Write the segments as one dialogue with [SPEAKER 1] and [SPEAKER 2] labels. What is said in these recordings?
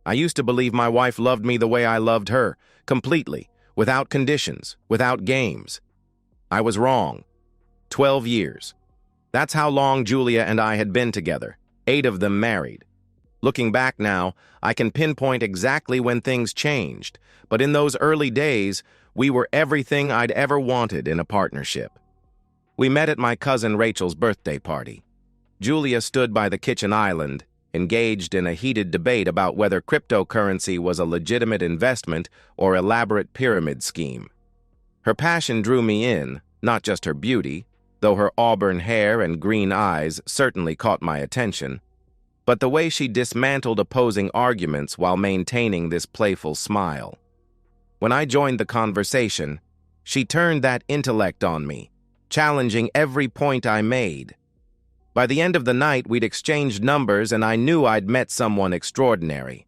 [SPEAKER 1] I used to believe my wife loved me the way I loved her, completely, without conditions, without games. I was wrong. 12 years. That's how long Julia and I had been together, 8 of them married. Looking back now, I can pinpoint exactly when things changed, but in those early days, we were everything I'd ever wanted in a partnership. We met at my cousin Rachel's birthday party. Julia stood by the kitchen island, engaged in a heated debate about whether cryptocurrency was a legitimate investment or elaborate pyramid scheme. Her passion drew me in, not just her beauty, though her auburn hair and green eyes certainly caught my attention, but the way she dismantled opposing arguments while maintaining this playful smile. When I joined the conversation, she turned that intellect on me, challenging every point I made. By the end of the night, we'd exchanged numbers and I knew I'd met someone extraordinary.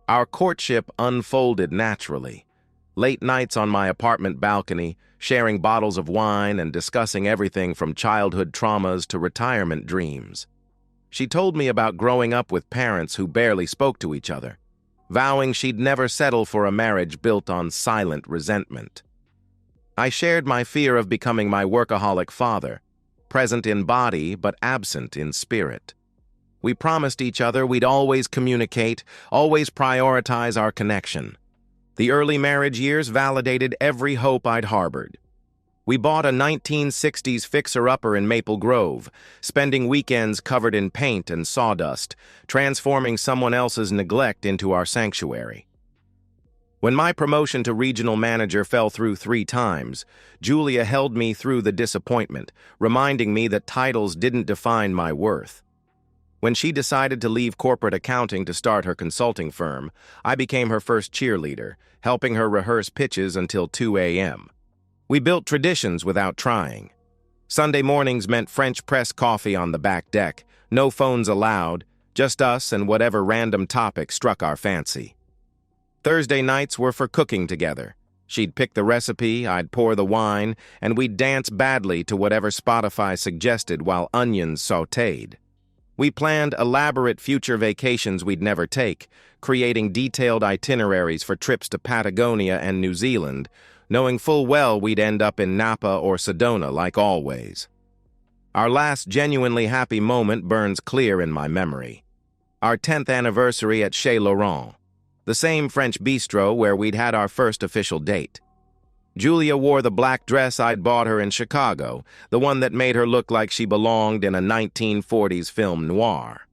[SPEAKER 1] Our courtship unfolded naturally. Late nights on my apartment balcony, sharing bottles of wine and discussing everything from childhood traumas to retirement dreams. She told me about growing up with parents who barely spoke to each other, vowing she'd never settle for a marriage built on silent resentment. I shared my fear of becoming my workaholic father, present in body but absent in spirit. We promised each other we'd always communicate, always prioritize our connection. The early marriage years validated every hope I'd harbored. We bought a 1960s fixer-upper in Maple Grove, spending weekends covered in paint and sawdust, transforming someone else's neglect into our sanctuary. When my promotion to regional manager fell through 3 times, Julia held me through the disappointment, reminding me that titles didn't define my worth. When she decided to leave corporate accounting to start her consulting firm, I became her first cheerleader, helping her rehearse pitches until 2 a.m. We built traditions without trying. Sunday mornings meant French press coffee on the back deck, no phones allowed, just us and whatever random topic struck our fancy. Thursday nights were for cooking together. She'd pick the recipe, I'd pour the wine, and we'd dance badly to whatever Spotify suggested while onions sautéed. We planned elaborate future vacations we'd never take, creating detailed itineraries for trips to Patagonia and New Zealand, knowing full well we'd end up in Napa or Sedona like always. Our last genuinely happy moment burns clear in my memory. Our 10th anniversary at Chez Laurent, the same French bistro where we'd had our first official date. Julia wore the black dress I'd bought her in Chicago, the one that made her look like she belonged in a 1940s film noir.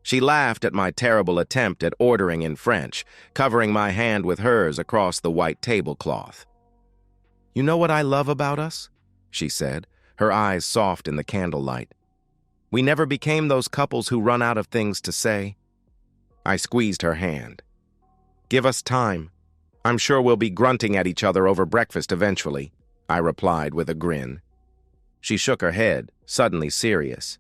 [SPEAKER 1] She laughed at my terrible attempt at ordering in French, covering my hand with hers across the white tablecloth. "You know what I love about us?" she said, her eyes soft in the candlelight. "We never became those couples who run out of things to say." I squeezed her hand. "Give us time. I'm sure we'll be grunting at each other over breakfast eventually," I replied with a grin. She shook her head, suddenly serious.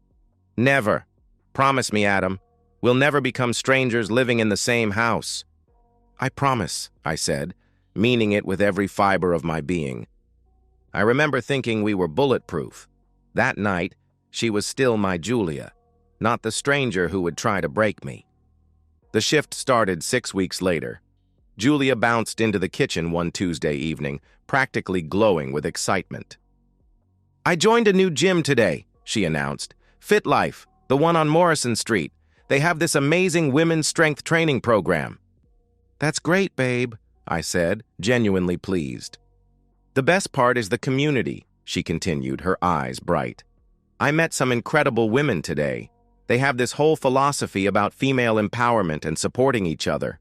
[SPEAKER 1] "Never. Promise me, Adam. We'll never become strangers living in the same house." "I promise," I said, meaning it with every fiber of my being. I remember thinking we were bulletproof. That night, she was still my Julia, not the stranger who would try to break me. The shift started 6 weeks later. Julia bounced into the kitchen one Tuesday evening, practically glowing with excitement. "I joined a new gym today," she announced. "Fit Life, the one on Morrison Street. They have this amazing women's strength training program." "That's great, babe," I said, genuinely pleased. "The best part is the community," she continued, her eyes bright. "I met some incredible women today. They have this whole philosophy about female empowerment and supporting each other.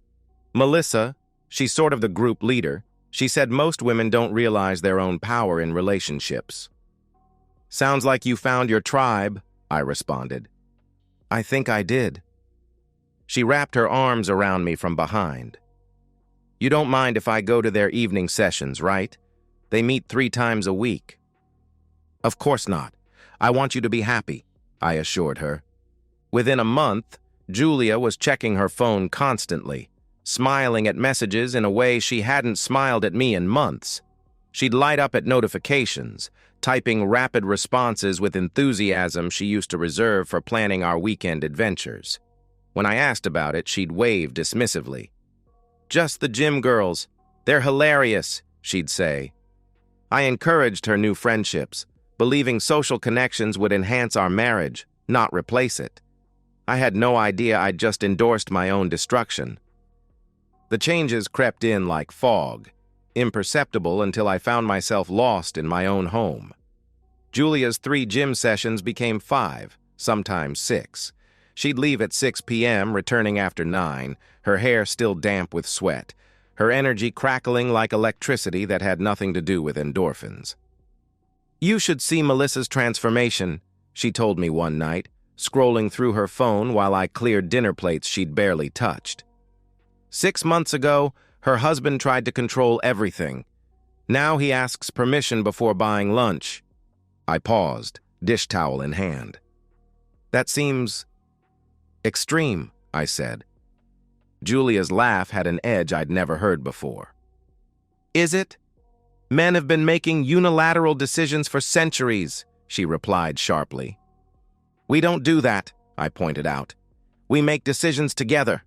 [SPEAKER 1] Melissa, she's sort of the group leader, she said most women don't realize their own power in relationships." "Sounds like you found your tribe," I responded. "I think I did." She wrapped her arms around me from behind. "You don't mind if I go to their evening sessions, right? They meet 3 times a week." "Of course not. I want you to be happy," I assured her. Within a month, Julia was checking her phone constantly, smiling at messages in a way she hadn't smiled at me in months. She'd light up at notifications, typing rapid responses with enthusiasm she used to reserve for planning our weekend adventures. When I asked about it, she'd wave dismissively. "Just the gym girls. They're hilarious," she'd say. I encouraged her new friendships, believing social connections would enhance our marriage, not replace it. I had no idea I'd just endorsed my own destruction. The changes crept in like fog, imperceptible until I found myself lost in my own home. Julia's 3 gym sessions became 5, sometimes 6. She'd leave at 6 p.m., returning after 9, her hair still damp with sweat, her energy crackling like electricity that had nothing to do with endorphins. "You should see Melissa's transformation," she told me one night, scrolling through her phone while I cleared dinner plates she'd barely touched. 6 months ago, her husband tried to control everything. Now he asks permission before buying lunch. I paused, dish towel in hand. "That seems extreme," I said. Julia's laugh had an edge I'd never heard before. "Is it? Men have been making unilateral decisions for centuries," she replied sharply. "We don't do that," I pointed out. "We make decisions together."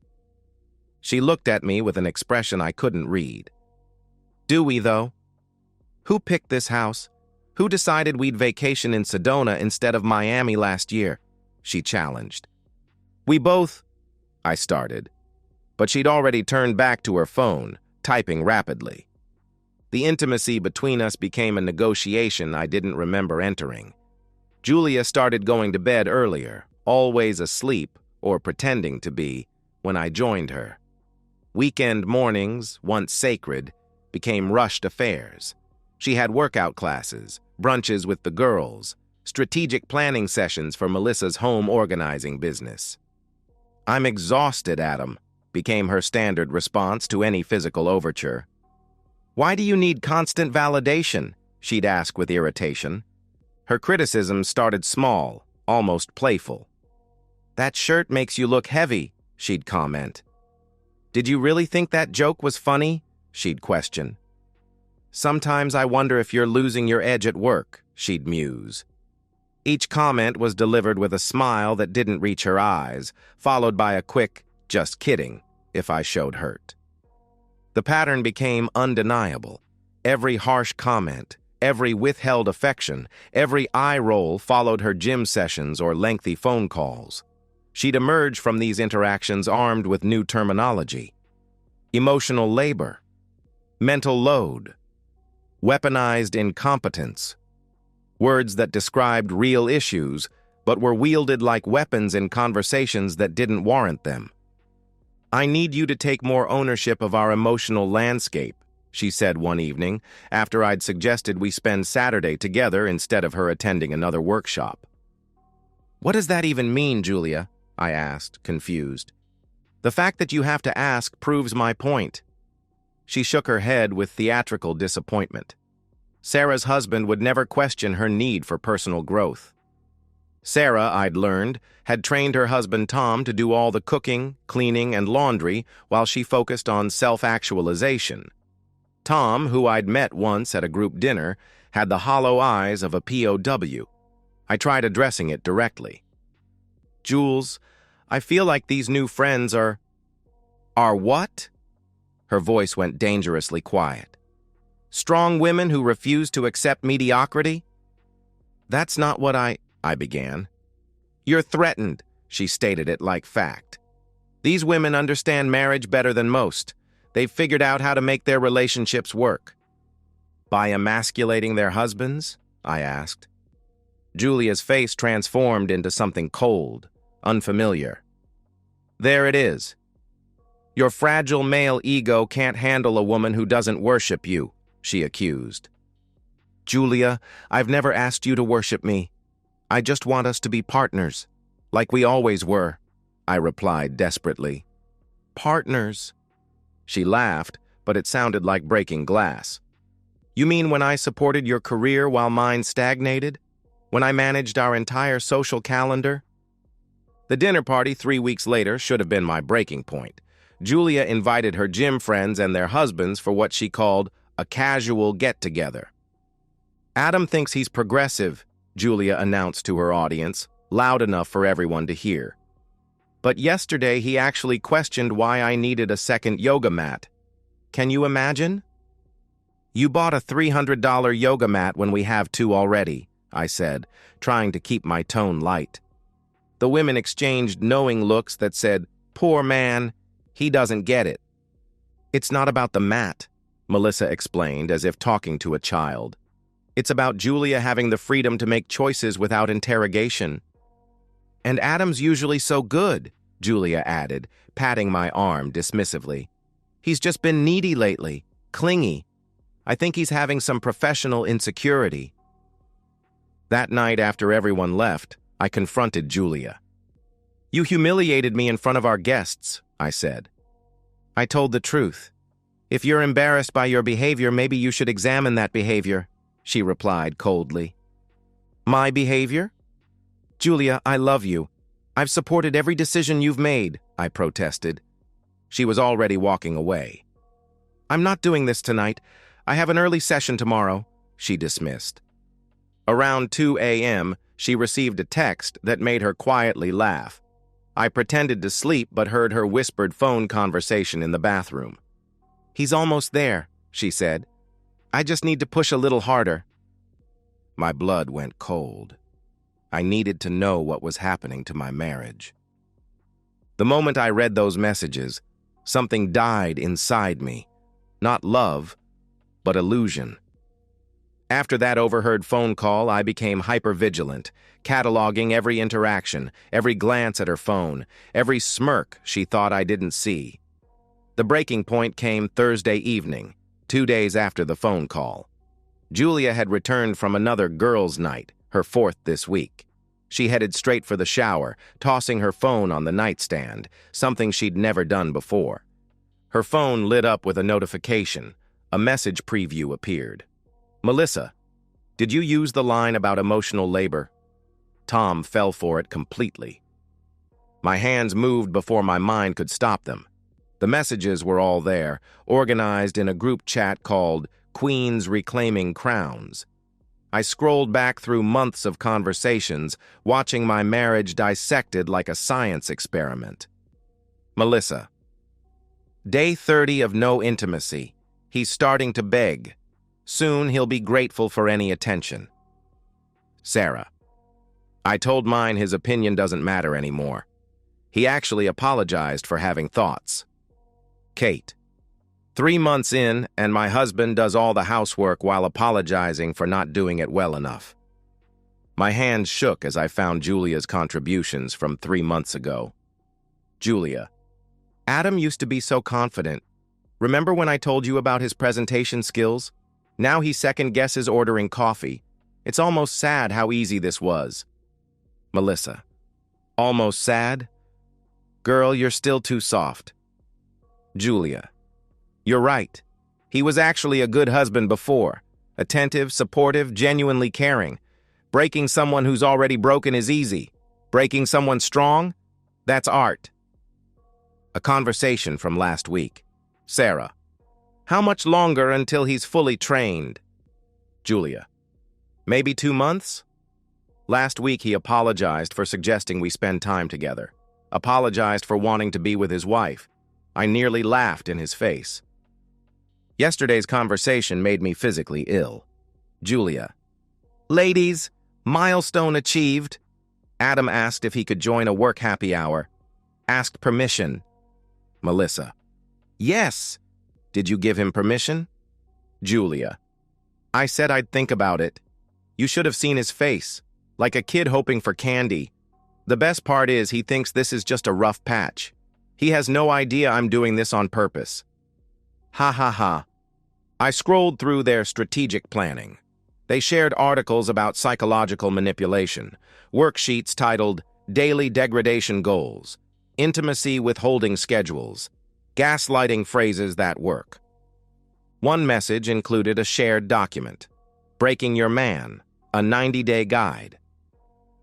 [SPEAKER 1] She looked at me with an expression I couldn't read. "Do we, though? Who picked this house? Who decided we'd vacation in Sedona instead of Miami last year?" she challenged. "We both," I started, but she'd already turned back to her phone, typing rapidly. The intimacy between us became a negotiation I didn't remember entering. Julia started going to bed earlier, always asleep, or pretending to be, when I joined her. Weekend mornings, once sacred, became rushed affairs. She had workout classes, brunches with the girls, strategic planning sessions for Melissa's home organizing business. "I'm exhausted, Adam," became her standard response to any physical overture. "Why do you need constant validation?" she'd ask with irritation. Her criticism started small, almost playful. "That shirt makes you look heavy," she'd comment. "Did you really think that joke was funny?" she'd question. "Sometimes I wonder if you're losing your edge at work," she'd muse. Each comment was delivered with a smile that didn't reach her eyes, followed by a quick, "just kidding," if I showed hurt. The pattern became undeniable. Every harsh comment, every withheld affection, every eye roll followed her gym sessions or lengthy phone calls. She'd emerge from these interactions armed with new terminology: emotional labor, mental load, weaponized incompetence, words that described real issues but were wielded like weapons in conversations that didn't warrant them. "I need you to take more ownership of our emotional landscape," she said one evening, after I'd suggested we spend Saturday together instead of her attending another workshop. "What does that even mean, Julia?" I asked, confused. "The fact that you have to ask proves my point." She shook her head with theatrical disappointment. Sarah's husband would never question her need for personal growth. Sarah, I'd learned, had trained her husband Tom to do all the cooking, cleaning, and laundry while she focused on self-actualization. Tom, who I'd met once at a group dinner, had the hollow eyes of a POW. I tried addressing it directly. "Jules, I feel like these new friends are..." "Are what?" Her voice went dangerously quiet. "Strong women who refuse to accept mediocrity?" "That's not what I began. "You're threatened," she stated it like fact. "These women understand marriage better than most. They've figured out how to make their relationships work." "By emasculating their husbands?" I asked. Julia's face transformed into something cold, unfamiliar. "There it is. Your fragile male ego can't handle a woman who doesn't worship you," she accused. "Julia, I've never asked you to worship me. I just want us to be partners, like we always were," I replied desperately. "Partners?" She laughed, but it sounded like breaking glass. "You mean when I supported your career while mine stagnated? When I managed our entire social calendar?" The dinner party 3 weeks later should have been my breaking point. Julia invited her gym friends and their husbands for what she called a casual get-together. "Adam thinks he's progressive," Julia announced to her audience, loud enough for everyone to hear. But yesterday he actually questioned why I needed a second yoga mat. Can you imagine? You bought a $300 yoga mat when we have two already, I said, trying to keep my tone light. The women exchanged knowing looks that said, "Poor man, he doesn't get it." "It's not about the mat," Melissa explained, as if talking to a child. "It's about Julia having the freedom to make choices without interrogation." "And Adam's usually so good," Julia added, patting my arm dismissively. "He's just been needy lately, clingy. I think he's having some professional insecurity." That night, after everyone left, I confronted Julia. "You humiliated me in front of our guests," I said. "I told the truth. If you're embarrassed by your behavior, maybe you should examine that behavior," she replied coldly. "My behavior? Julia, I love you. I've supported every decision you've made," I protested. She was already walking away. "I'm not doing this tonight. I have an early session tomorrow," she dismissed. Around 2 a.m., she received a text that made her quietly laugh. I pretended to sleep but heard her whispered phone conversation in the bathroom. "He's almost there," she said. "I just need to push a little harder." My blood went cold. I needed to know what was happening to my marriage. The moment I read those messages, something died inside me. Not love, but illusion. After that overheard phone call, I became hypervigilant, cataloging every interaction, every glance at her phone, every smirk she thought I didn't see. The breaking point came Thursday evening, 2 days after the phone call. Julia had returned from another girls' night, her fourth this week. She headed straight for the shower, tossing her phone on the nightstand, something she'd never done before. Her phone lit up with a notification. A message preview appeared. "Melissa, did you use the line about emotional labor?" Tom fell for it completely. My hands moved before my mind could stop them. The messages were all there, organized in a group chat called Queens Reclaiming Crowns. I scrolled back through months of conversations, watching my marriage dissected like a science experiment. Melissa. Day 30 of no intimacy. He's starting to beg. Soon he'll be grateful for any attention. Sarah. I told mine his opinion doesn't matter anymore. He actually apologized for having thoughts. Kate. 3 months in, and my husband does all the housework while apologizing for not doing it well enough. My hands shook as I found Julia's contributions from 3 months ago. Julia. Adam used to be so confident. Remember when I told you about his presentation skills? Now he second-guesses ordering coffee. It's almost sad how easy this was. Melissa. Almost sad? Girl, you're still too soft. Julia. You're right. He was actually a good husband before. Attentive, supportive, genuinely caring. Breaking someone who's already broken is easy. Breaking someone strong? That's art. A conversation from last week. Sarah. How much longer until he's fully trained? Julia. Maybe 2 months? Last week he apologized for suggesting we spend time together. Apologized for wanting to be with his wife. I nearly laughed in his face. Yesterday's conversation made me physically ill. Julia. Ladies, milestone achieved. Adam asked if he could join a work happy hour. Asked permission. Melissa. Yes. Did you give him permission? Julia. I said I'd think about it. You should have seen his face, like a kid hoping for candy. The best part is he thinks this is just a rough patch. He has no idea I'm doing this on purpose. Ha ha ha. I scrolled through their strategic planning. They shared articles about psychological manipulation, worksheets titled Daily Degradation Goals, Intimacy Withholding Schedules, Gaslighting Phrases That Work. One message included a shared document, Breaking Your Man, a 90-day guide.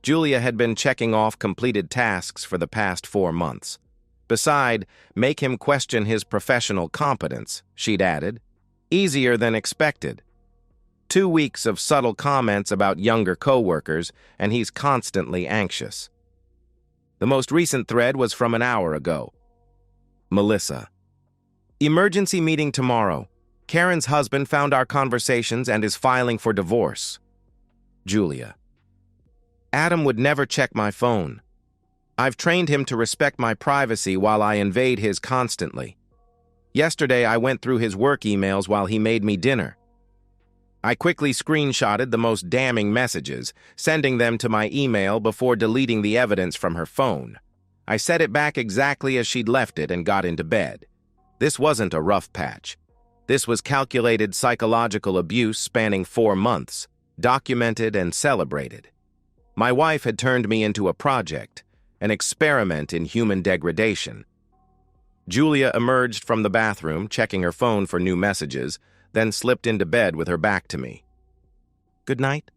[SPEAKER 1] Julia had been checking off completed tasks for the past 4 months. Beside, make him question his professional competence, she'd added. Easier than expected. 2 weeks of subtle comments about younger coworkers, and he's constantly anxious. The most recent thread was from an hour ago. Melissa. Emergency meeting tomorrow. Karen's husband found our conversations and is filing for divorce. Julia. Adam would never check my phone. I've trained him to respect my privacy while I invade his constantly. Yesterday, I went through his work emails while he made me dinner. I quickly screenshotted the most damning messages, sending them to my email before deleting the evidence from her phone. I set it back exactly as she'd left it and got into bed. This wasn't a rough patch. This was calculated psychological abuse spanning 4 months, documented and celebrated. My wife had turned me into a project, an experiment in human degradation. Julia emerged from the bathroom, checking her phone for new messages, then slipped into bed with her back to me. "Good night,"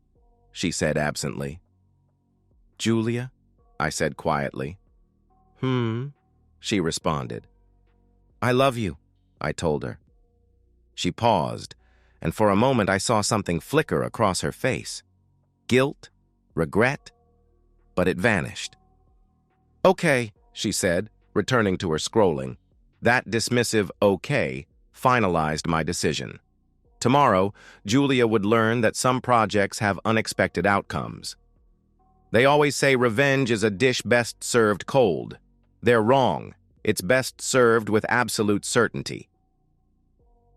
[SPEAKER 1] she said absently. "Julia?" I said quietly. She responded. "I love you," I told her. She paused, and for a moment I saw something flicker across her face. Guilt, regret, but it vanished. "Okay," she said, returning to her scrolling. That dismissive okay finalized my decision. Tomorrow, Julia would learn that some projects have unexpected outcomes. They always say revenge is a dish best served cold. They're wrong. It's best served with absolute certainty.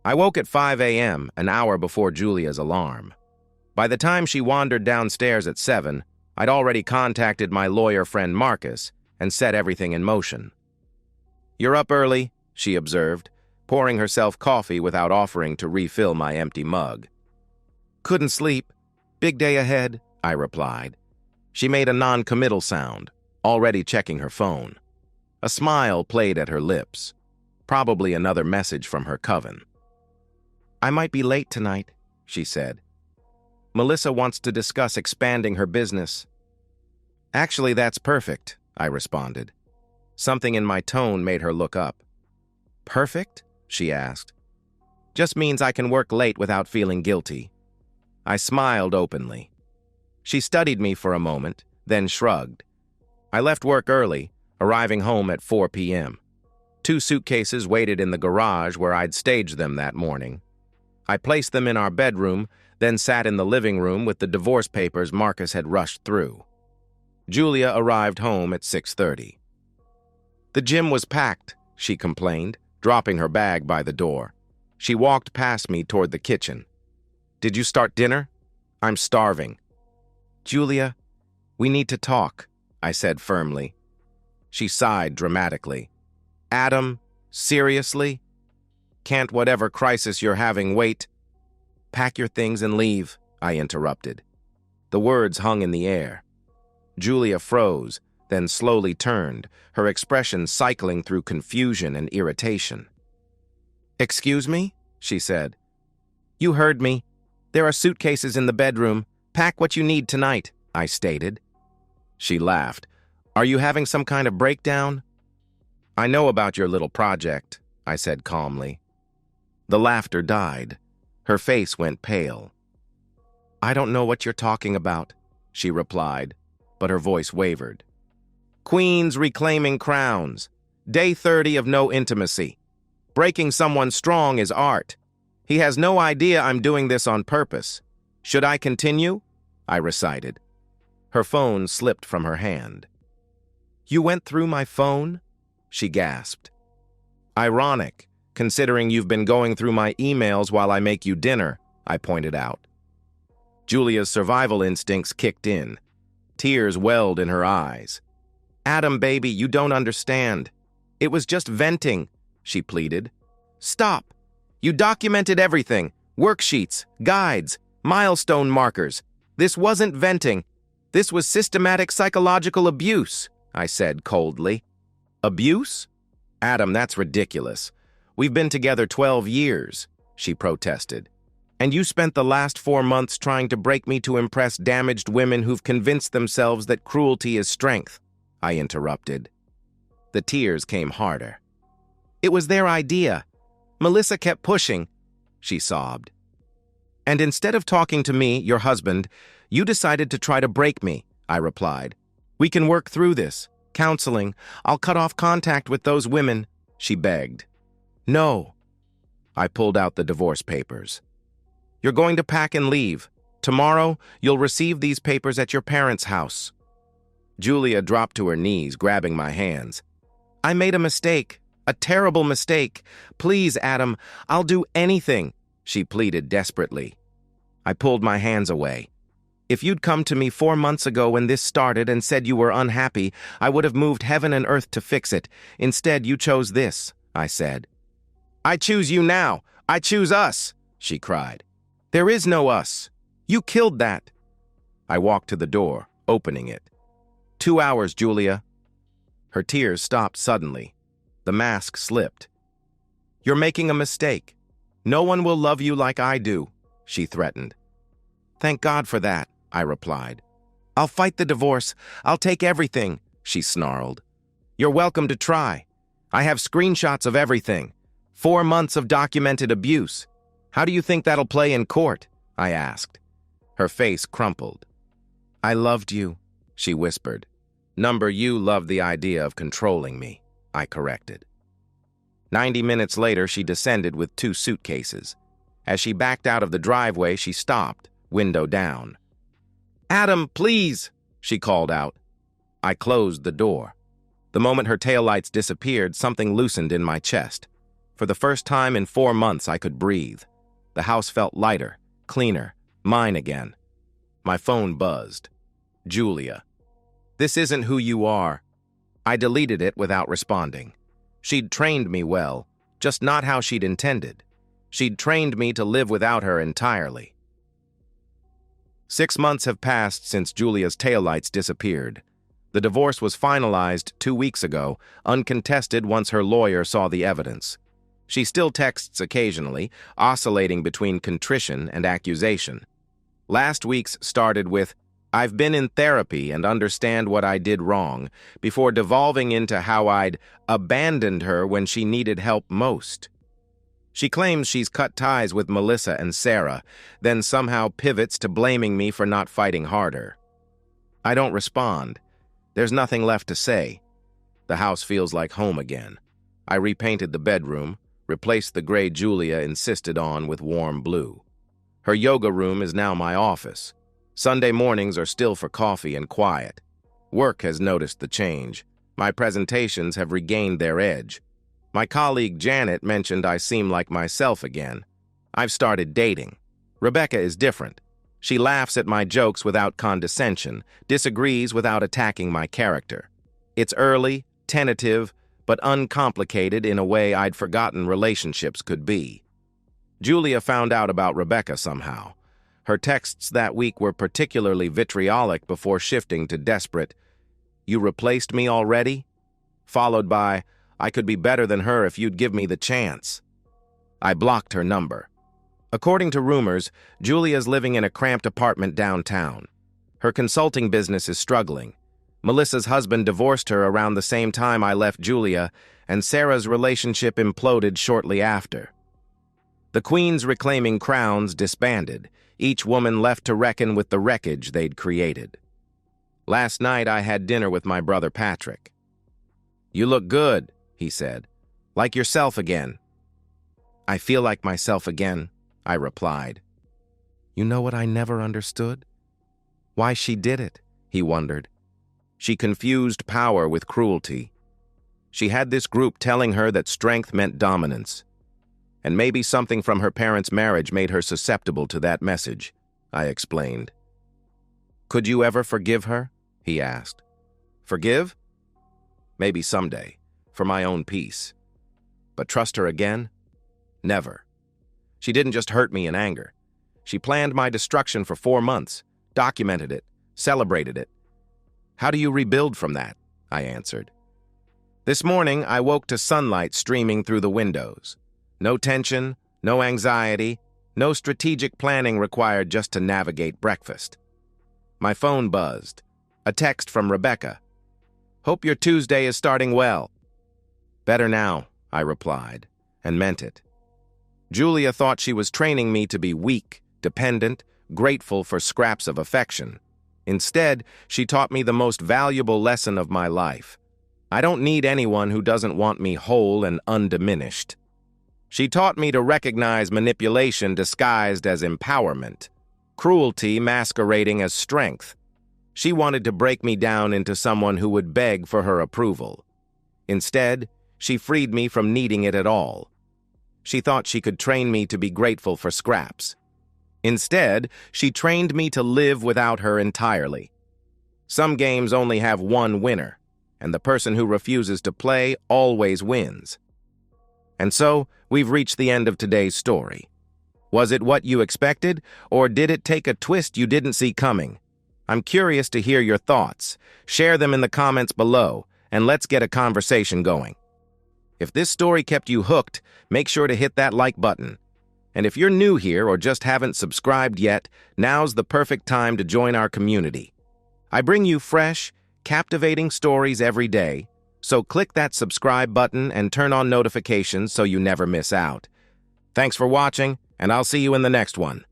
[SPEAKER 1] I woke at 5 a.m., an hour before Julia's alarm. By the time she wandered downstairs at 7, I'd already contacted my lawyer friend Marcus and set everything in motion. "You're up early," she observed, pouring herself coffee without offering to refill my empty mug. "Couldn't sleep. Big day ahead," I replied. She made a non-committal sound, already checking her phone. A smile played at her lips, probably another message from her coven. "I might be late tonight," she said. "Melissa wants to discuss expanding her business." "Actually, that's perfect," I responded. Something in my tone made her look up. "Perfect?" she asked. "Just means I can work late without feeling guilty." I smiled openly. She studied me for a moment, then shrugged. I left work early, arriving home at 4 p.m. 2 suitcases waited in the garage where I'd staged them that morning. I placed them in our bedroom, then sat in the living room with the divorce papers Marcus had rushed through. Julia arrived home at 6:30. "The gym was packed," she complained, dropping her bag by the door. She walked past me toward the kitchen. "Did you start dinner? I'm starving." "Julia, we need to talk," I said firmly. She sighed dramatically. "Adam, seriously? Can't whatever crisis you're having wait?" "Pack your things and leave," I interrupted. The words hung in the air. Julia froze, then slowly turned, her expression cycling through confusion and irritation. "Excuse me?" she said. "You heard me. There are suitcases in the bedroom. Pack what you need tonight," I stated. She laughed. "Are you having some kind of breakdown?" "I know about your little project," I said calmly. The laughter died. Her face went pale. "I don't know what you're talking about," she replied, but her voice wavered. "Queens reclaiming crowns. Day 30 of no intimacy. Breaking someone strong is art. He has no idea I'm doing this on purpose. Should I continue?" I recited. Her phone slipped from her hand. "You went through my phone?" she gasped. "Ironic, considering you've been going through my emails while I make you dinner," I pointed out. Julia's survival instincts kicked in. Tears welled in her eyes. "Adam, baby, you don't understand. It was just venting," she pleaded. "Stop. You documented everything. Worksheets, guides, milestone markers. This wasn't venting. This was systematic psychological abuse," I said coldly. "Abuse? Adam, that's ridiculous. We've been together 12 years, she protested. "And you spent the last 4 months trying to break me to impress damaged women who've convinced themselves that cruelty is strength," I interrupted. The tears came harder. "It was their idea. Melissa kept pushing," she sobbed. "And instead of talking to me, your husband, you decided to try to break me," I replied. "We can work through this. Counseling. I'll cut off contact with those women, she begged. No. I pulled out the divorce papers. You're going to pack and leave. Tomorrow, you'll receive these papers at your parents' house. Julia dropped to her knees, grabbing my hands. I made a mistake, a terrible mistake. Please, Adam, I'll do anything, she pleaded desperately. I pulled my hands away. If you'd come to me 4 months ago when this started and said you were unhappy, I would have moved heaven and earth to fix it. Instead, you chose this, I said. I choose you now. I choose us, she cried. There is no us. You killed that. I walked to the door, opening it. 2 hours, Julia. Her tears stopped suddenly. The mask slipped. You're making a mistake. No one will love you like I do, she threatened. Thank God for that, I replied. I'll fight the divorce. I'll take everything, she snarled. You're welcome to try. I have screenshots of everything. 4 months of documented abuse. How do you think that'll play in court? I asked. Her face crumpled. I loved you, she whispered. You loved the idea of controlling me, I corrected. 90 minutes later, she descended with 2 suitcases. As she backed out of the driveway, she stopped, window down. Adam, please, she called out. I closed the door. The moment her taillights disappeared, something loosened in my chest. For the first time in 4 months, I could breathe. The house felt lighter, cleaner, mine again. My phone buzzed. Julia. This isn't who you are. I deleted it without responding. She'd trained me well, just not how she'd intended. She'd trained me to live without her entirely. 6 months have passed since Julia's taillights disappeared. The divorce was finalized 2 weeks ago, uncontested once her lawyer saw the evidence. She still texts occasionally, oscillating between contrition and accusation. Last week's started with, I've been in therapy and understand what I did wrong, before devolving into how I'd abandoned her when she needed help most. She claims she's cut ties with Melissa and Sarah, then somehow pivots to blaming me for not fighting harder. I don't respond. There's nothing left to say. The house feels like home again. I repainted the bedroom, replaced the gray Julia insisted on with warm blue. Her yoga room is now my office. Sunday mornings are still for coffee and quiet. Work has noticed the change. My presentations have regained their edge. My colleague Janet mentioned I seem like myself again. I've started dating. Rebecca is different. She laughs at my jokes without condescension, disagrees without attacking my character. It's early, tentative, but uncomplicated in a way I'd forgotten relationships could be. Julia found out about Rebecca somehow. Her texts that week were particularly vitriolic before shifting to desperate, "You replaced me already?" Followed by, "I could be better than her if you'd give me the chance." I blocked her number. According to rumors, Julia's living in a cramped apartment downtown. Her consulting business is struggling. Melissa's husband divorced her around the same time I left Julia, and Sarah's relationship imploded shortly after. The queens reclaiming crowns disbanded, each woman left to reckon with the wreckage they'd created. Last night I had dinner with my brother Patrick. "You look good," he said. "Like yourself again." "I feel like myself again," I replied. "You know what I never understood? Why she did it," he wondered. She confused power with cruelty. She had this group telling her that strength meant dominance. And maybe something from her parents' marriage made her susceptible to that message, I explained. "Could you ever forgive her?" he asked. "Forgive? Maybe someday, for my own peace. But trust her again? Never. She didn't just hurt me in anger. She planned my destruction for 4 months, documented it, celebrated it. How do you rebuild from that?" I answered. This morning, I woke to sunlight streaming through the windows. No tension, no anxiety, no strategic planning required just to navigate breakfast. My phone buzzed. A text from Rebecca. "Hope your Tuesday is starting well." "Better now," I replied, and meant it. Julia thought she was training me to be weak, dependent, grateful for scraps of affection. Instead, she taught me the most valuable lesson of my life. I don't need anyone who doesn't want me whole and undiminished. She taught me to recognize manipulation disguised as empowerment, cruelty masquerading as strength. She wanted to break me down into someone who would beg for her approval. Instead, she freed me from needing it at all. She thought she could train me to be grateful for scraps. Instead, she trained me to live without her entirely. Some games only have one winner, and the person who refuses to play always wins. And so, we've reached the end of today's story. Was it what you expected, or did it take a twist you didn't see coming? I'm curious to hear your thoughts. Share them in the comments below, and let's get a conversation going. If this story kept you hooked, make sure to hit that like button. And if you're new here or just haven't subscribed yet, now's the perfect time to join our community. I bring you fresh, captivating stories every day, so click that subscribe button and turn on notifications so you never miss out. Thanks for watching, and I'll see you in the next one.